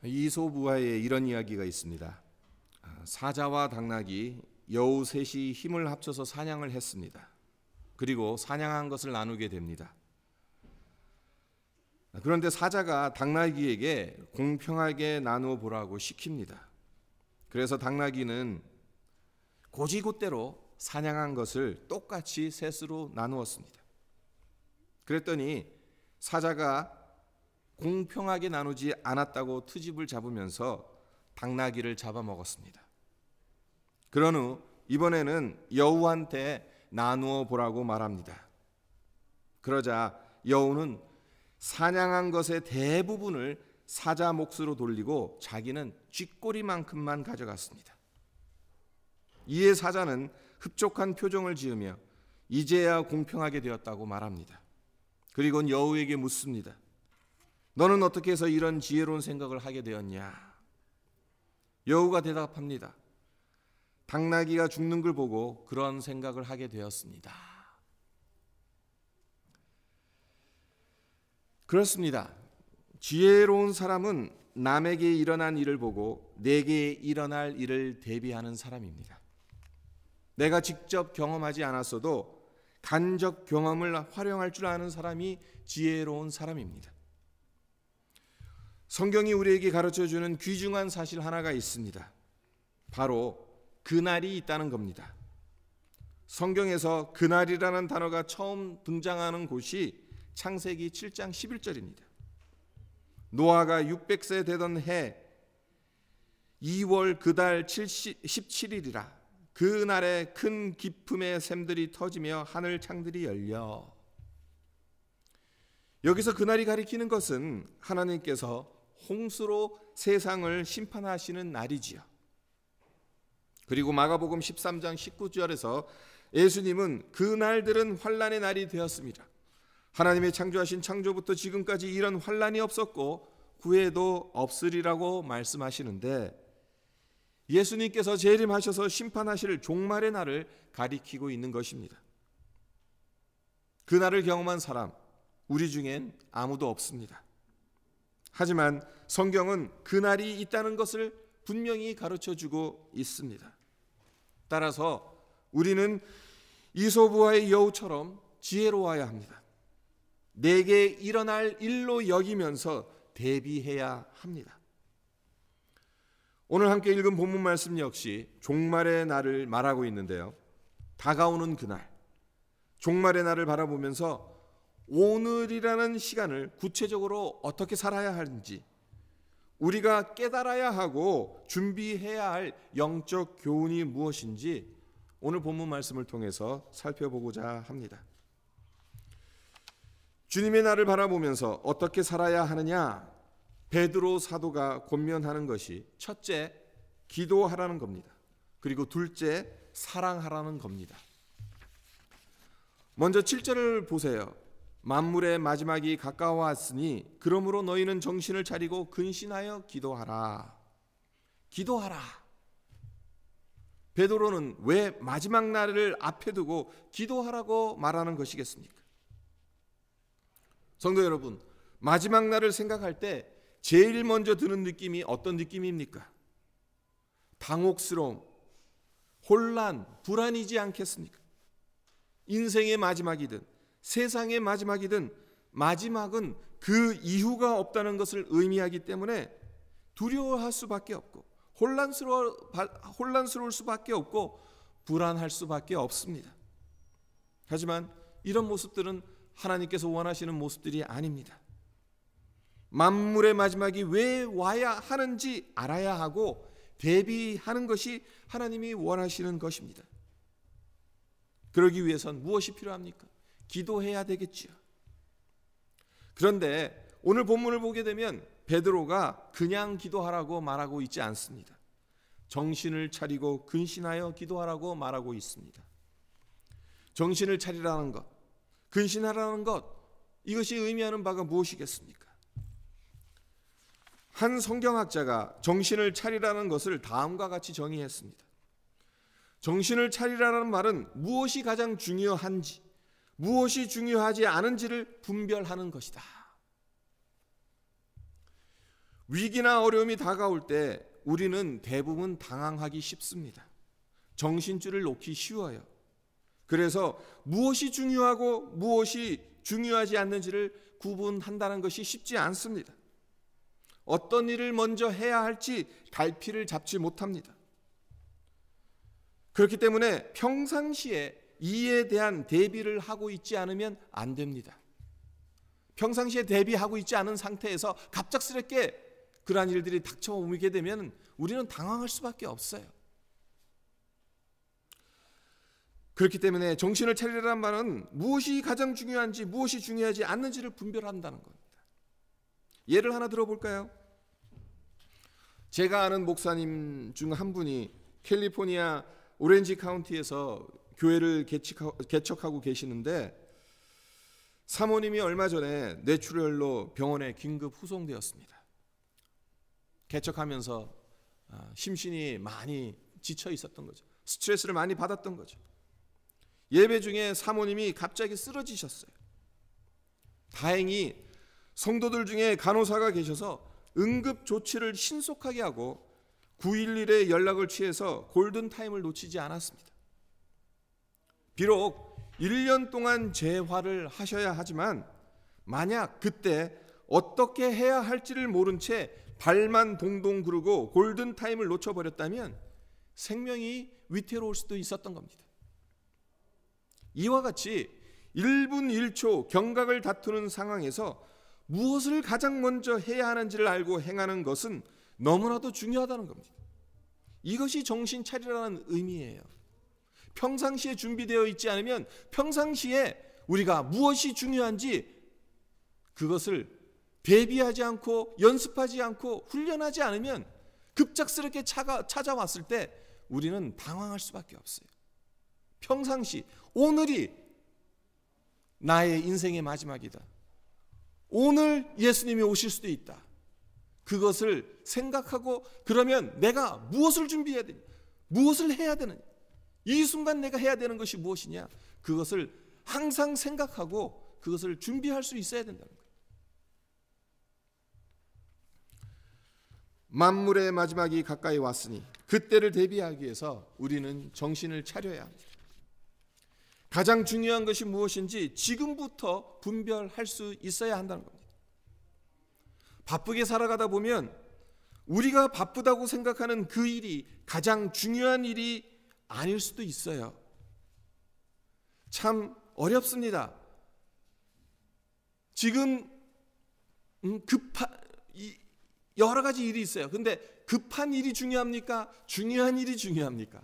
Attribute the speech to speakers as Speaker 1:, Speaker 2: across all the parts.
Speaker 1: 이솝우화에 이런 이야기가 있습니다. 사자와 당나귀 여우 셋이 힘을 합쳐서 사냥을 했습니다. 그리고 사냥한 것을 나누게 됩니다. 그런데 사자가 당나귀에게 공평하게 나누어 보라고 시킵니다. 그래서 당나귀는 고지곳대로 사냥한 것을 똑같이 셋으로 나누었습니다. 그랬더니 사자가 공평하게 나누지 않았다고 트집을 잡으면서 당나귀를 잡아먹었습니다. 그런 후 이번에는 여우한테 나누어 보라고 말합니다. 그러자 여우는 사냥한 것의 대부분을 사자 몫으로 돌리고 자기는 쥐꼬리만큼만 가져갔습니다. 이에 사자는 흡족한 표정을 지으며 이제야 공평하게 되었다고 말합니다. 그리고 여우에게 묻습니다. 너는 어떻게 해서 이런 지혜로운 생각을 하게 되었냐? 여우가 대답합니다. 당나귀가 죽는 걸 보고 그런 생각을 하게 되었습니다. 그렇습니다. 지혜로운 사람은 남에게 일어난 일을 보고 내게 일어날 일을 대비하는 사람입니다. 내가 직접 경험하지 않았어도 간접 경험을 활용할 줄 아는 사람이 지혜로운 사람입니다. 성경이 우리에게 가르쳐주는 귀중한 사실 하나가 있습니다. 바로 그날이 있다는 겁니다. 성경에서 그날이라는 단어가 처음 등장하는 곳이 창세기 7장 11절입니다. 노아가 600세 되던 해 2월 그달 17일이라 그날에 큰 기품의 샘들이 터지며 하늘 창들이 열려. 여기서 그날이 가리키는 것은 하나님께서 홍수로 세상을 심판하시는 날이지요. 그리고 마가복음 13장 19절에서 예수님은 그날들은 환난의 날이 되었습니다. 하나님의 창조하신 창조부터 지금까지 이런 환난이 없었고 후에도 없으리라고 말씀하시는데 예수님께서 재림하셔서 심판하실 종말의 날을 가리키고 있는 것입니다. 그날을 경험한 사람 우리 중엔 아무도 없습니다. 하지만 성경은 그날이 있다는 것을 분명히 가르쳐주고 있습니다. 따라서 우리는 이솝우화의 여우처럼 지혜로워야 합니다. 내게 일어날 일로 여기면서 대비해야 합니다. 오늘 함께 읽은 본문 말씀 역시 종말의 날을 말하고 있는데요. 다가오는 그날, 종말의 날을 바라보면서 오늘이라는 시간을 구체적으로 어떻게 살아야 하는지 우리가 깨달아야 하고 준비해야 할 영적 교훈이 무엇인지 오늘 본문 말씀을 통해서 살펴보고자 합니다. 주님의 날을 바라보면서 어떻게 살아야 하느냐? 베드로 사도가 권면하는 것이 첫째, 기도하라는 겁니다. 그리고 둘째, 사랑하라는 겁니다. 먼저 7절을 보세요. 만물의 마지막이 가까워왔으니 그러므로 너희는 정신을 차리고 근신하여 기도하라. 기도하라. 베드로는 왜 마지막 날을 앞에 두고 기도하라고 말하는 것이겠습니까? 성도 여러분, 마지막 날을 생각할 때 제일 먼저 드는 느낌이 어떤 느낌입니까? 당혹스러움, 혼란, 불안이지 않겠습니까? 인생의 마지막이든 세상의 마지막이든 마지막은 그 이유가 없다는 것을 의미하기 때문에 두려워할 수밖에 없고 혼란스러울 수밖에 없고 불안할 수밖에 없습니다. 하지만 이런 모습들은 하나님께서 원하시는 모습들이 아닙니다. 만물의 마지막이 왜 와야 하는지 알아야 하고 대비하는 것이 하나님이 원하시는 것입니다. 그러기 위해선 무엇이 필요합니까? 기도해야 되겠지요. 그런데 오늘 본문을 보게 되면 베드로가 그냥 기도하라고 말하고 있지 않습니다. 정신을 차리고 근신하여 기도하라고 말하고 있습니다. 정신을 차리라는 것, 근신하라는 것, 이것이 의미하는 바가 무엇이겠습니까? 한 성경학자가 정신을 차리라는 것을 다음과 같이 정의했습니다. 정신을 차리라는 말은 무엇이 가장 중요한지, 무엇이 중요하지 않은지를 분별하는 것이다. 위기나 어려움이 다가올 때 우리는 대부분 당황하기 쉽습니다. 정신줄을 놓기 쉬워요. 그래서 무엇이 중요하고 무엇이 중요하지 않는지를 구분한다는 것이 쉽지 않습니다. 어떤 일을 먼저 해야 할지 갈피를 잡지 못합니다. 그렇기 때문에 평상시에 이에 대한 대비를 하고 있지 않으면 안 됩니다. 평상시에 대비하고 있지 않은 상태에서 갑작스럽게 그러한 일들이 닥쳐오게 되면 우리는 당황할 수밖에 없어요. 그렇기 때문에 정신을 차리라는 말은 무엇이 가장 중요한지 무엇이 중요하지 않는지를 분별한다는 겁니다. 예를 하나 들어볼까요? 제가 아는 목사님 중 한 분이 캘리포니아 오렌지 카운티에서 교회를 개척하고 계시는데 사모님이 얼마 전에 뇌출혈로 병원에 긴급 후송되었습니다. 개척하면서 심신이 많이 지쳐 있었던 거죠. 스트레스를 많이 받았던 거죠. 예배 중에 사모님이 갑자기 쓰러지셨어요. 다행히 성도들 중에 간호사가 계셔서 응급 조치를 신속하게 하고 911에 연락을 취해서 골든타임을 놓치지 않았습니다. 비록 1년 동안 재활을 하셔야 하지만 만약 그때 어떻게 해야 할지를 모른 채 발만 동동 구르고 골든타임을 놓쳐버렸다면 생명이 위태로울 수도 있었던 겁니다. 이와 같이 1분 1초 경각을 다투는 상황에서 무엇을 가장 먼저 해야 하는지를 알고 행하는 것은 너무나도 중요하다는 겁니다. 이것이 정신 차리라는 의미예요. 평상시에 준비되어 있지 않으면 평상시에 우리가 무엇이 중요한지 그것을 대비하지 않고 연습하지 않고 훈련하지 않으면 급작스럽게 찾아왔을 때 우리는 당황할 수밖에 없어요. 평상시 오늘이 나의 인생의 마지막이다. 오늘 예수님이 오실 수도 있다. 그것을 생각하고 그러면 내가 무엇을 준비해야 되냐? 무엇을 해야 되느냐? 이 순간 내가 해야 되는 것이 무엇이냐? 그것을 항상 생각하고 그것을 준비할 수 있어야 된다는 거예요. 만물의 마지막이 가까이 왔으니 그때를 대비하기 위해서 우리는 정신을 차려야 합니다. 가장 중요한 것이 무엇인지 지금부터 분별할 수 있어야 한다는 겁니다. 바쁘게 살아가다 보면 우리가 바쁘다고 생각하는 그 일이 가장 중요한 일이 아닐 수도 있어요. 참 어렵습니다. 지금 여러 가지 일이 있어요. 근데 급한 일이 중요합니까? 중요한 일이 중요합니까?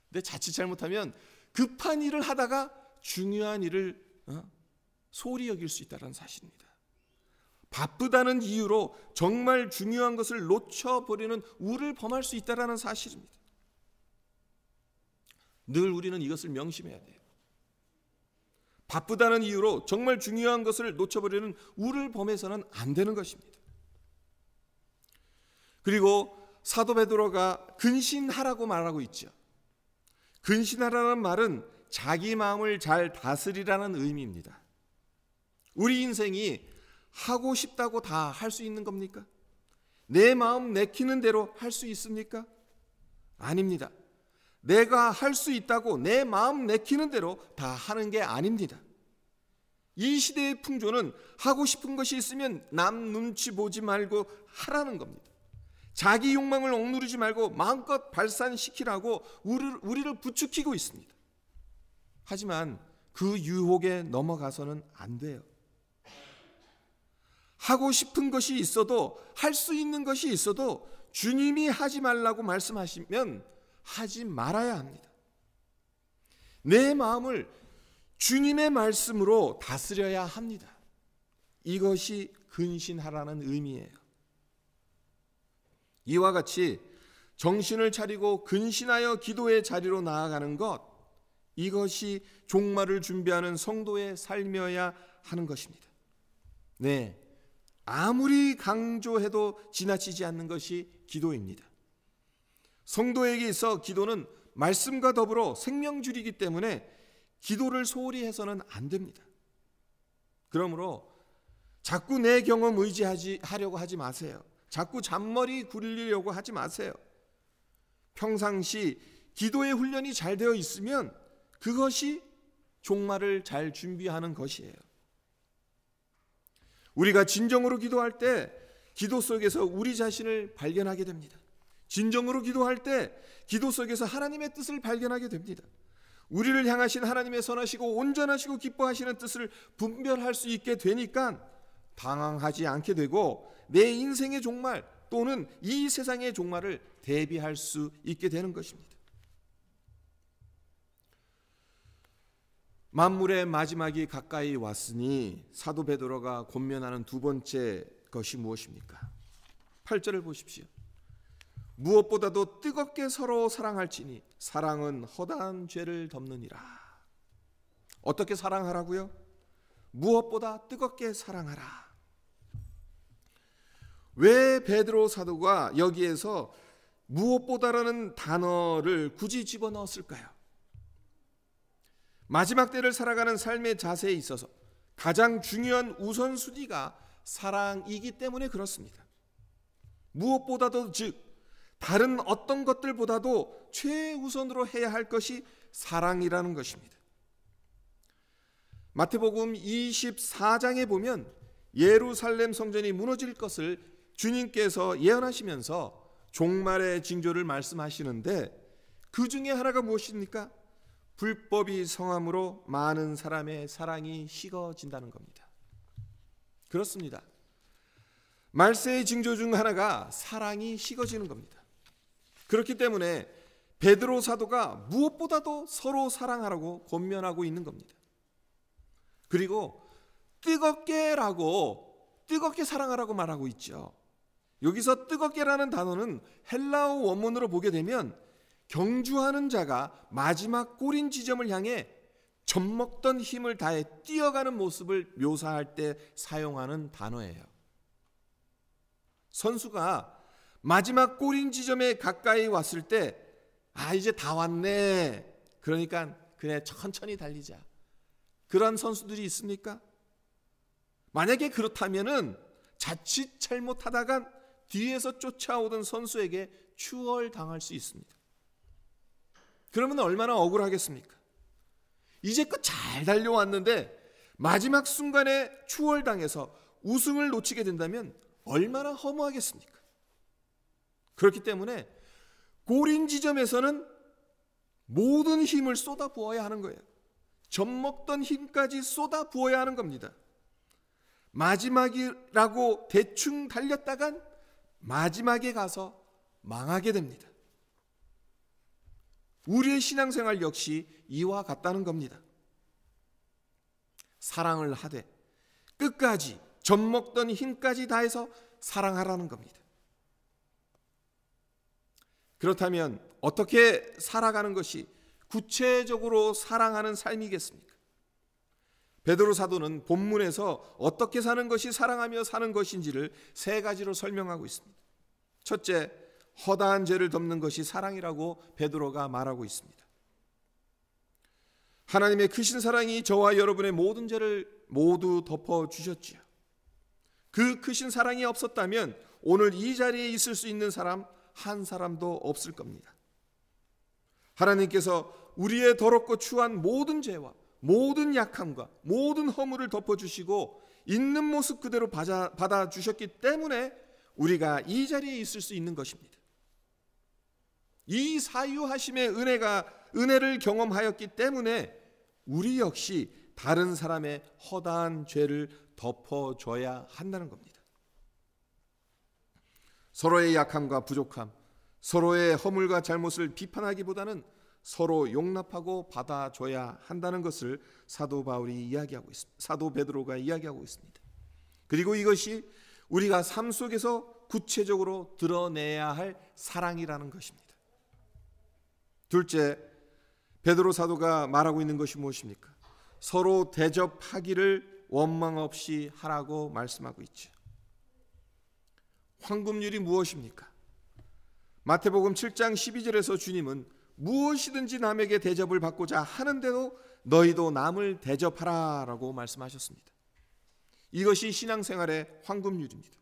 Speaker 1: 근데 자칫 잘못하면 급한 일을 하다가 중요한 일을 소홀히 여길 수 있다는 사실입니다. 바쁘다는 이유로 정말 중요한 것을 놓쳐버리는 우를 범할 수 있다는 사실입니다. 늘 우리는 이것을 명심해야 돼요. 바쁘다는 이유로 정말 중요한 것을 놓쳐버리는 우를 범해서는 안 되는 것입니다. 그리고 사도 베드로가 근신하라고 말하고 있죠. 근신하라는 말은 자기 마음을 잘 다스리라는 의미입니다. 우리 인생이 하고 싶다고 다 할 수 있는 겁니까? 내 마음 내키는 대로 할 수 있습니까? 아닙니다. 내가 할 수 있다고 내 마음 내키는 대로 다 하는 게 아닙니다. 이 시대의 풍조는 하고 싶은 것이 있으면 남 눈치 보지 말고 하라는 겁니다. 자기 욕망을 억누르지 말고 마음껏 발산시키라고 우리를 부추기고 있습니다. 하지만 그 유혹에 넘어가서는 안 돼요. 하고 싶은 것이 있어도 할 수 있는 것이 있어도 주님이 하지 말라고 말씀하시면 하지 말아야 합니다. 내 마음을 주님의 말씀으로 다스려야 합니다. 이것이 근신하라는 의미예요. 이와 같이 정신을 차리고 근신하여 기도의 자리로 나아가는 것, 이것이 종말을 준비하는 성도의 삶이어야 하는 것입니다. 네, 아무리 강조해도 지나치지 않는 것이 기도입니다. 성도에게 있어 기도는 말씀과 더불어 생명줄이기 때문에 기도를 소홀히 해서는 안 됩니다. 그러므로 자꾸 내 경험 의지하려고 하지 마세요. 자꾸 잔머리 굴리려고 하지 마세요. 평상시 기도의 훈련이 잘 되어 있으면 그것이 종말을 잘 준비하는 것이에요. 우리가 진정으로 기도할 때 기도 속에서 우리 자신을 발견하게 됩니다. 진정으로 기도할 때 기도 속에서 하나님의 뜻을 발견하게 됩니다. 우리를 향하신 하나님의 선하시고 온전하시고 기뻐하시는 뜻을 분별할 수 있게 되니까 방황하지 않게 되고 내 인생의 종말 또는 이 세상의 종말을 대비할 수 있게 되는 것입니다. 만물의 마지막이 가까이 왔으니 사도 베드로가 권면하는 두 번째 것이 무엇입니까? 8절을 보십시오. 무엇보다도 뜨겁게 서로 사랑할지니 사랑은 허다한 죄를 덮느니라. 어떻게 사랑하라고요? 무엇보다 뜨겁게 사랑하라. 왜 베드로 사도가 여기에서 무엇보다라는 단어를 굳이 집어넣었을까요? 마지막 때를 살아가는 삶의 자세에 있어서 가장 중요한 우선순위가 사랑이기 때문에 그렇습니다. 무엇보다도 즉 다른 어떤 것들보다도 최우선으로 해야 할 것이 사랑이라는 것입니다. 마태복음 24장에 보면 예루살렘 성전이 무너질 것을 주님께서 예언하시면서 종말의 징조를 말씀하시는데 그 중에 하나가 무엇입니까? 불법이 성함으로 많은 사람의 사랑이 식어진다는 겁니다. 그렇습니다. 말세의 징조 중 하나가 사랑이 식어지는 겁니다. 그렇기 때문에 베드로 사도가 무엇보다도 서로 사랑하라고 권면하고 있는 겁니다. 그리고 뜨겁게 사랑하라고 말하고 있죠. 여기서 뜨겁게라는 단어는 헬라어 원문으로 보게 되면 경주하는 자가 마지막 꼬린 지점을 향해 젖먹던 힘을 다해 뛰어가는 모습을 묘사할 때 사용하는 단어예요. 선수가 마지막 꼬린 지점에 가까이 왔을 때 이제 다 왔네. 그러니까 그래 천천히 달리자. 그런 선수들이 있습니까? 만약에 그렇다면은 자칫 잘못하다간 뒤에서 쫓아오던 선수에게 추월당할 수 있습니다. 그러면 얼마나 억울하겠습니까? 이제껏 잘 달려왔는데 마지막 순간에 추월당해서 우승을 놓치게 된다면 얼마나 허무하겠습니까? 그렇기 때문에 골인 지점에서는 모든 힘을 쏟아부어야 하는 거예요. 젖먹던 힘까지 쏟아부어야 하는 겁니다. 마지막이라고 대충 달렸다간 마지막에 가서 망하게 됩니다. 우리의 신앙생활 역시 이와 같다는 겁니다. 사랑을 하되 끝까지 젖먹던 힘까지 다해서 사랑하라는 겁니다. 그렇다면 어떻게 살아가는 것이 구체적으로 사랑하는 삶이겠습니까? 베드로 사도는 본문에서 어떻게 사는 것이 사랑하며 사는 것인지를 세 가지로 설명하고 있습니다. 첫째, 허다한 죄를 덮는 것이 사랑이라고 베드로가 말하고 있습니다. 하나님의 크신 사랑이 저와 여러분의 모든 죄를 모두 덮어주셨지요. 그 크신 사랑이 없었다면 오늘 이 자리에 있을 수 있는 사람 한 사람도 없을 겁니다. 하나님께서 우리의 더럽고 추한 모든 죄와 모든 약함과 모든 허물을 덮어주시고 있는 모습 그대로 받아주셨기 때문에 우리가 이 자리에 있을 수 있는 것입니다. 이 사유하심의 은혜를 경험하였기 때문에 우리 역시 다른 사람의 허다한 죄를 덮어줘야 한다는 겁니다. 서로의 약함과 부족함, 서로의 허물과 잘못을 비판하기보다는 서로 용납하고 받아줘야 한다는 것을 사도 바울이 이야기하고 있습니다. 사도 베드로가 이야기하고 있습니다. 그리고 이것이 우리가 삶 속에서 구체적으로 드러내야 할 사랑이라는 것입니다. 둘째, 베드로 사도가 말하고 있는 것이 무엇입니까? 서로 대접하기를 원망 없이 하라고 말씀하고 있죠. 황금률이 무엇입니까? 마태복음 7장 12절에서 주님은 무엇이든지 남에게 대접을 받고자 하는데도 너희도 남을 대접하라 라고 말씀하셨습니다. 이것이 신앙생활의 황금률입니다.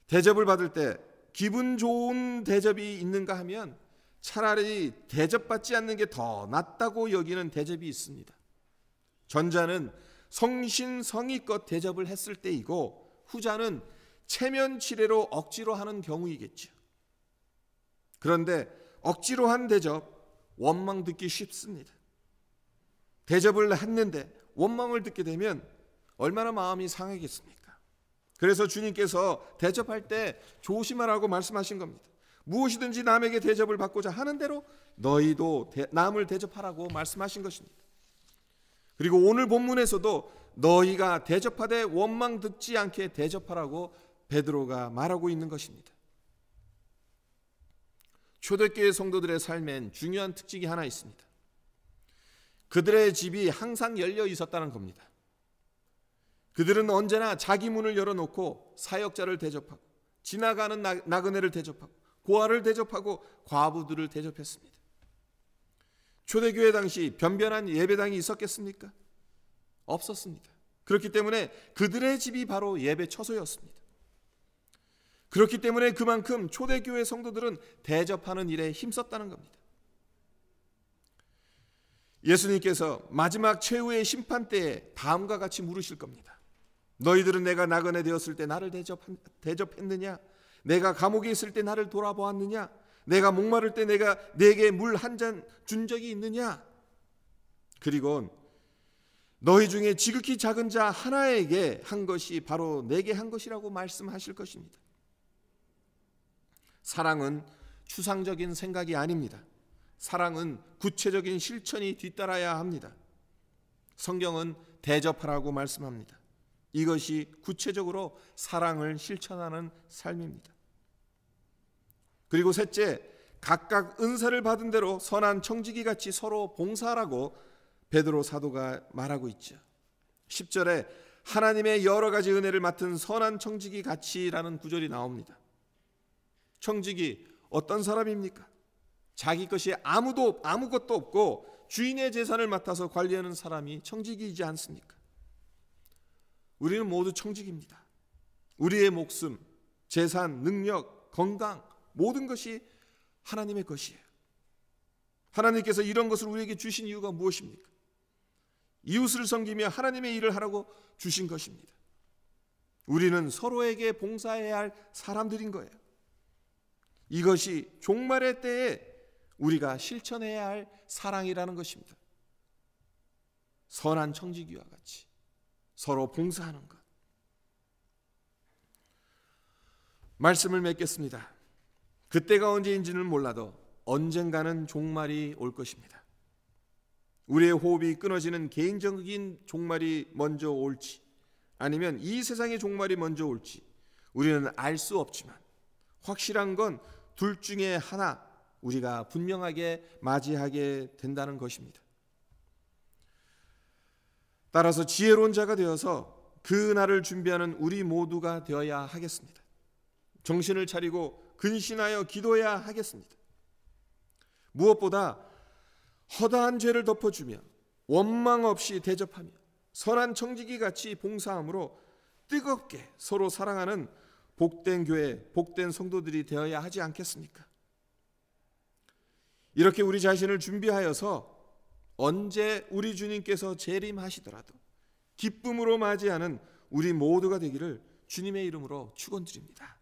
Speaker 1: 대접을 받을 때 기분 좋은 대접이 있는가 하면 차라리 대접받지 않는 게 더 낫다고 여기는 대접이 있습니다. 전자는 성신성의껏 대접을 했을 때이고 후자는 체면치레로 억지로 하는 경우이겠죠. 그런데 억지로 한 대접 원망 듣기 쉽습니다. 대접을 했는데 원망을 듣게 되면 얼마나 마음이 상하겠습니까? 그래서 주님께서 대접할 때 조심하라고 말씀하신 겁니다. 무엇이든지 남에게 대접을 받고자 하는 대로 너희도 남을 대접하라고 말씀하신 것입니다. 그리고 오늘 본문에서도 너희가 대접하되 원망 듣지 않게 대접하라고 베드로가 말하고 있는 것입니다. 초대교회 성도들의 삶엔 중요한 특징이 하나 있습니다. 그들의 집이 항상 열려 있었다는 겁니다. 그들은 언제나 자기 문을 열어놓고 사역자를 대접하고 지나가는 나그네를 대접하고 고아를 대접하고 과부들을 대접했습니다. 초대교회 당시 변변한 예배당이 있었겠습니까? 없었습니다. 그렇기 때문에 그들의 집이 바로 예배 처소였습니다. 그렇기 때문에 그만큼 초대교회 성도들은 대접하는 일에 힘썼다는 겁니다. 예수님께서 마지막 최후의 심판 때에 다음과 같이 물으실 겁니다. 너희들은 내가 나그네 되었을 때 나를 대접했느냐? 내가 감옥에 있을 때 나를 돌아보았느냐? 내가 목마를 때 내가 내게 물 한 잔 준 적이 있느냐? 그리고 너희 중에 지극히 작은 자 하나에게 한 것이 바로 내게 한 것이라고 말씀하실 것입니다. 사랑은 추상적인 생각이 아닙니다. 사랑은 구체적인 실천이 뒤따라야 합니다. 성경은 대접하라고 말씀합니다. 이것이 구체적으로 사랑을 실천하는 삶입니다. 그리고 셋째, 각각 은사를 받은 대로 선한 청지기 같이 서로 봉사하라고 베드로 사도가 말하고 있죠. 10절에 하나님의 여러 가지 은혜를 맡은 선한 청지기 같이라는 구절이 나옵니다. 청지기 어떤 사람입니까? 자기 것이 아무것도 없고 주인의 재산을 맡아서 관리하는 사람이 청지기이지 않습니까? 우리는 모두 청지기입니다. 우리의 목숨, 재산, 능력, 건강 모든 것이 하나님의 것이에요. 하나님께서 이런 것을 우리에게 주신 이유가 무엇입니까? 이웃을 섬기며 하나님의 일을 하라고 주신 것입니다. 우리는 서로에게 봉사해야 할 사람들인 거예요. 이것이 종말의 때에 우리가 실천해야 할 사랑이라는 것입니다. 선한 청지기와 같이 서로 봉사하는 것. 말씀을 맺겠습니다. 그때가 언제인지는 몰라도 언젠가는 종말이 올 것입니다. 우리의 호흡이 끊어지는 개인적인 종말이 먼저 올지 아니면 이 세상의 종말이 먼저 올지 우리는 알 수 없지만 확실한 건 둘 중에 하나 우리가 분명하게 맞이하게 된다는 것입니다. 따라서 지혜로운 자가 되어서 그 날을 준비하는 우리 모두가 되어야 하겠습니다. 정신을 차리고 근신하여 기도해야 하겠습니다. 무엇보다 허다한 죄를 덮어주며 원망 없이 대접하며 선한 청지기 같이 봉사함으로 뜨겁게 서로 사랑하는 복된 교회, 복된 성도들이 되어야 하지 않겠습니까? 이렇게 우리 자신을 준비하여서 언제 우리 주님께서 재림하시더라도 기쁨으로 맞이하는 우리 모두가 되기를 주님의 이름으로 축원드립니다.